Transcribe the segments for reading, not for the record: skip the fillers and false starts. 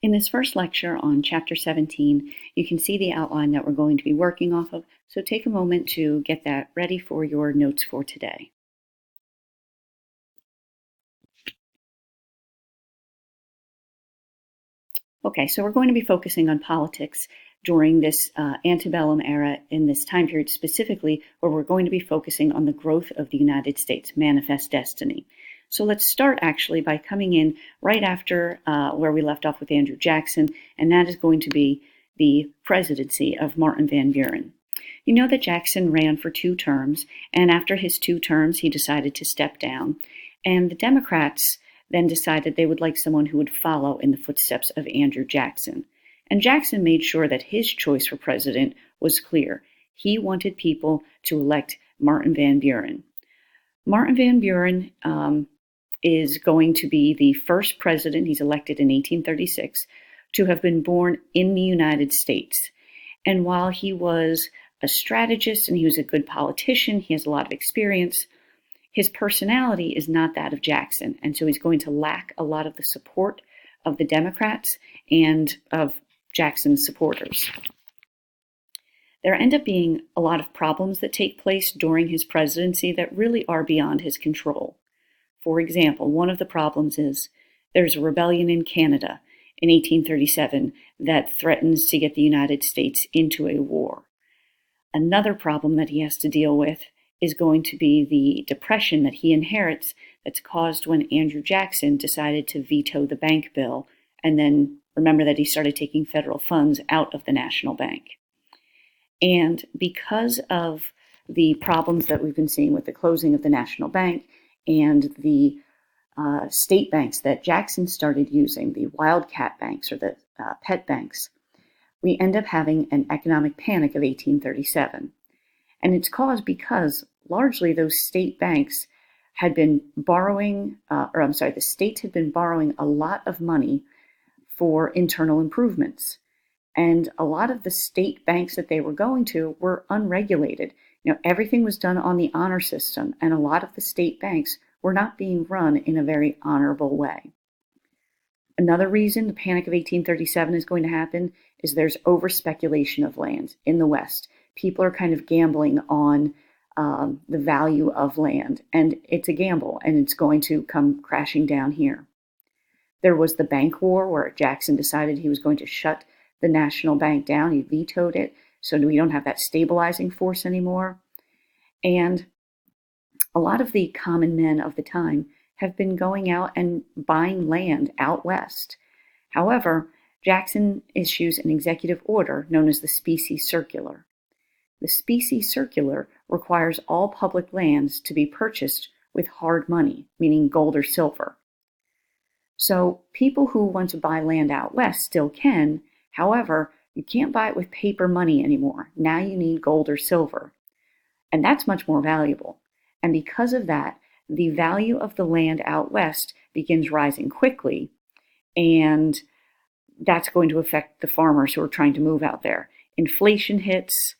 In this first lecture on Chapter 17, you can see the outline that we're going to be working off of, so take a moment to get that ready for your notes for today. Okay, so we're going to be focusing on politics during this antebellum era in this time period specifically, where we're going to be focusing on the growth of the United States, manifest destiny. So let's start actually by coming in right after where we left off with Andrew Jackson, and that is going to be the presidency of Martin Van Buren. You know that Jackson ran for 2 terms, and after his 2 terms, he decided to step down. And the Democrats then decided they would like someone who would follow in the footsteps of Andrew Jackson. And Jackson made sure that his choice for president was clear. He wanted people to elect Martin Van Buren. Martin Van Buren is going to be the first president, he's elected in 1836, to have been born in the United States. And while he was a strategist and he was a good politician, he has a lot of experience, his personality is not that of Jackson, and so he's going to lack a lot of the support of the Democrats and of Jackson's supporters. There end up being a lot of problems that take place during his presidency that really are beyond his control. For example, one of the problems is there's a rebellion in Canada in 1837 that threatens to get the United States into a war. Another problem that he has to deal with is going to be the depression that he inherits that's caused when Andrew Jackson decided to veto the bank bill, and then remember that he started taking federal funds out of the National Bank. And because of the problems that we've been seeing with the closing of the National Bank and the state banks that Jackson started using, the wildcat banks or the pet banks, we end up having an economic panic of 1837. And it's caused because largely those state banks had been borrowing, the states had been borrowing a lot of money for internal improvements. And a lot of the state banks that they were going to were unregulated. You know, everything was done on the honor system, and a lot of the state banks were not being run in a very honorable way. Another reason the Panic of 1837 is going to happen is there's over-speculation of land in the West. People are kind of gambling on the value of land, and it's a gamble, and it's going to come crashing down here. There was the bank war where Jackson decided he was going to shut the National Bank down. He vetoed it, so we don't have that stabilizing force anymore. And a lot of the common men of the time have been going out and buying land out west. However, Jackson issues an executive order known as the Specie Circular. The Specie Circular requires all public lands to be purchased with hard money, meaning gold or silver. So people who want to buy land out west still can. However, you can't buy it with paper money anymore. Now you need gold or silver. And that's much more valuable. And because of that, the value of the land out west begins rising quickly. And that's going to affect the farmers who are trying to move out there. Inflation hits.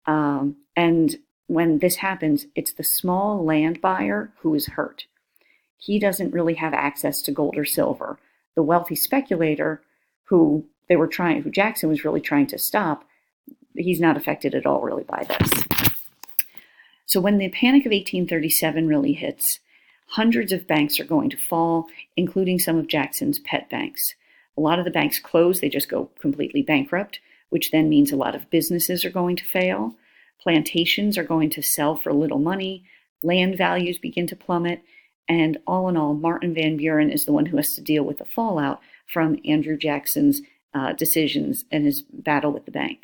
And when this happens, it's the small land buyer who is hurt. He doesn't really have access to gold or silver. The wealthy speculator who Jackson was really trying to stop, he's not affected at all really by this. So when the Panic of 1837 really hits, hundreds of banks are going to fall, including some of Jackson's pet banks. A lot of the banks close, they just go completely bankrupt, which then means a lot of businesses are going to fail. Plantations are going to sell for little money. Land values begin to plummet. And all in all, Martin Van Buren is the one who has to deal with the fallout from Andrew Jackson's decisions and his battle with the bank.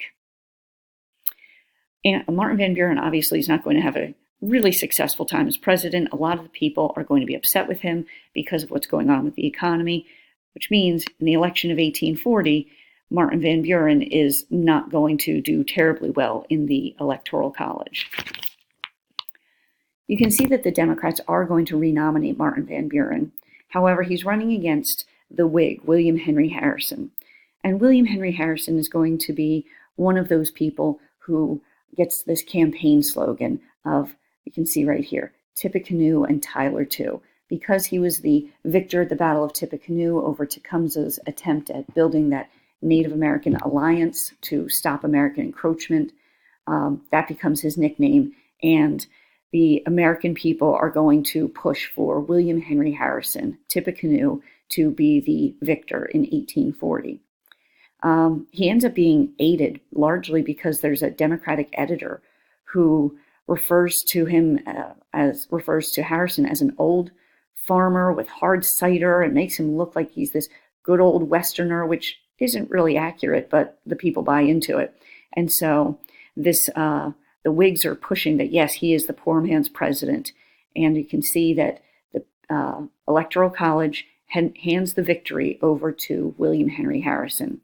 And Martin Van Buren obviously is not going to have a really successful time as president. A lot of the people are going to be upset with him because of what's going on with the economy, which means in the election of 1840, Martin Van Buren is not going to do terribly well in the Electoral College. You can see that the Democrats are going to renominate Martin Van Buren. However, he's running against the Whig, William Henry Harrison. And William Henry Harrison is going to be one of those people who gets this campaign slogan of, you can see right here, Tippecanoe and Tyler too. because he was the victor at the Battle of Tippecanoe over Tecumseh's attempt at building that Native American alliance to stop American encroachment. That becomes his nickname, and the American people are going to push for William Henry Harrison, Tippecanoe, to be the victor in 1840. He ends up being aided largely because there's a Democratic editor who refers to Harrison as an old farmer with hard cider and makes him look like he's this good old Westerner, which isn't really accurate, but the people buy into it. And so the Whigs are pushing that, yes, he is the poor man's president. And you can see that the Electoral College hands the victory over to William Henry Harrison.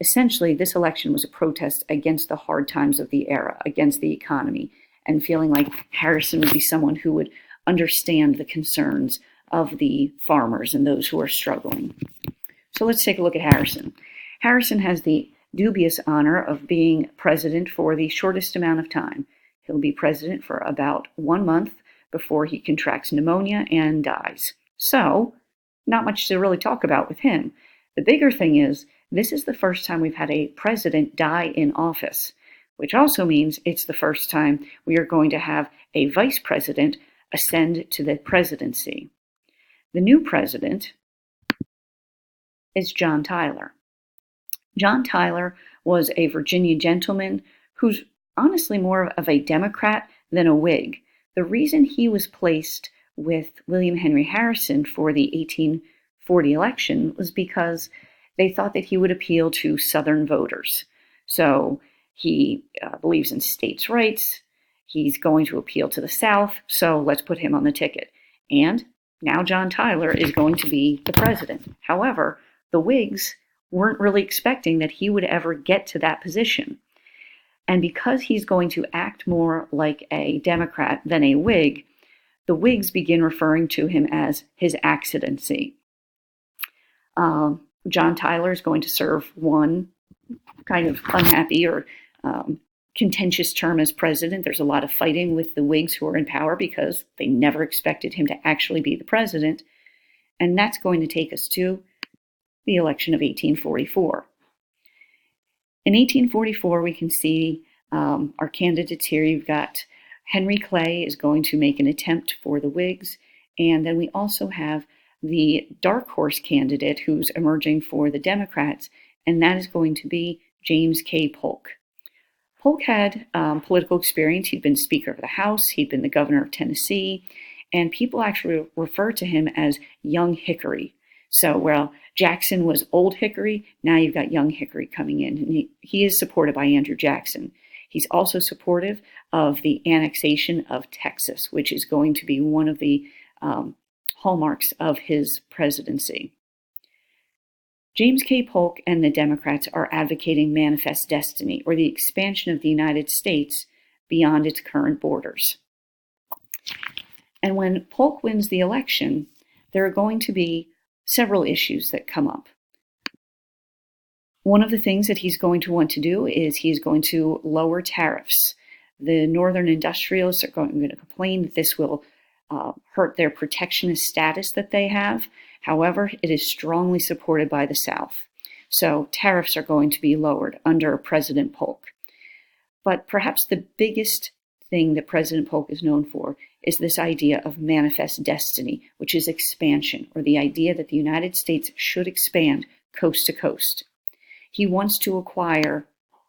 Essentially, this election was a protest against the hard times of the era, against the economy, and feeling like Harrison would be someone who would understand the concerns of the farmers and those who are struggling. So let's take a look at Harrison. Harrison has the dubious honor of being president for the shortest amount of time. He'll be president for about 1 month before he contracts pneumonia and dies. So, not much to really talk about with him. The bigger thing is, this is the first time we've had a president die in office, which also means it's the first time we are going to have a vice president ascend to the presidency. The new president is John Tyler. John Tyler was a Virginia gentleman who's honestly more of a Democrat than a Whig. The reason he was placed with William Henry Harrison for the 1840 election was because they thought that he would appeal to Southern voters. So he believes in states' rights. He's going to appeal to the South, so let's put him on the ticket. And now John Tyler is going to be the president. However, the Whigs weren't really expecting that he would ever get to that position. And because he's going to act more like a Democrat than a Whig, the Whigs begin referring to him as His Excellency. John Tyler is going to serve one kind of unhappy or contentious term as president. There's a lot of fighting with the Whigs who are in power because they never expected him to actually be the president. And that's going to take us to the election of 1844. In 1844, we can see our candidates here. You've got Henry Clay is going to make an attempt for the Whigs, and then we also have the dark horse candidate who's emerging for the Democrats, and that is going to be James K. Polk. Polk had political experience. He'd been Speaker of the House, he'd been the governor of Tennessee, and people actually refer to him as Young Hickory. So, well, Jackson was Old Hickory, now you've got Young Hickory coming in, and he is supported by Andrew Jackson. He's also supportive of the annexation of Texas, which is going to be one of the hallmarks of his presidency. James K. Polk and the Democrats are advocating manifest destiny, or the expansion of the United States beyond its current borders. And when Polk wins the election, there are going to be several issues that come up. One of the things that he's going to want to do is he's going to lower tariffs. The northern industrialists are going to complain that this will hurt their protectionist status that they have. However, it is strongly supported by the South. So tariffs are going to be lowered under President Polk. But perhaps the biggest thing that President Polk is known for is this idea of manifest destiny, which is expansion, or the idea that the United States should expand coast to coast. He wants to acquire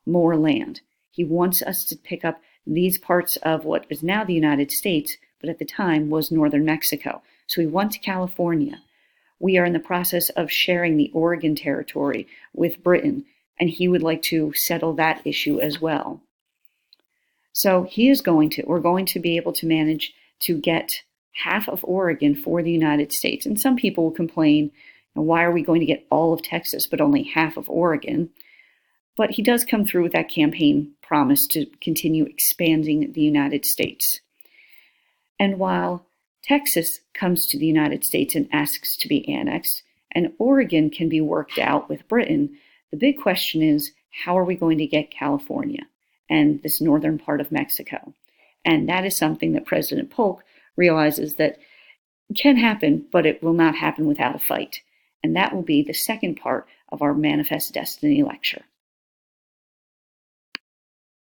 more land. He wants us to pick up these parts of what is now the United States, but at the time was northern Mexico. So he wants California. We are in the process of sharing the Oregon Territory with Britain, and he would like to settle that issue as well. So we're going to be able to manage to get half of Oregon for the United States. And some people will complain, why are we going to get all of Texas, but only half of Oregon? But he does come through with that campaign promise to continue expanding the United States. And while Texas comes to the United States and asks to be annexed, and Oregon can be worked out with Britain, the big question is, how are we going to get California and this northern part of Mexico? And that is something that President Polk realizes that can happen, but it will not happen without a fight. And that will be the second part of our Manifest Destiny lecture.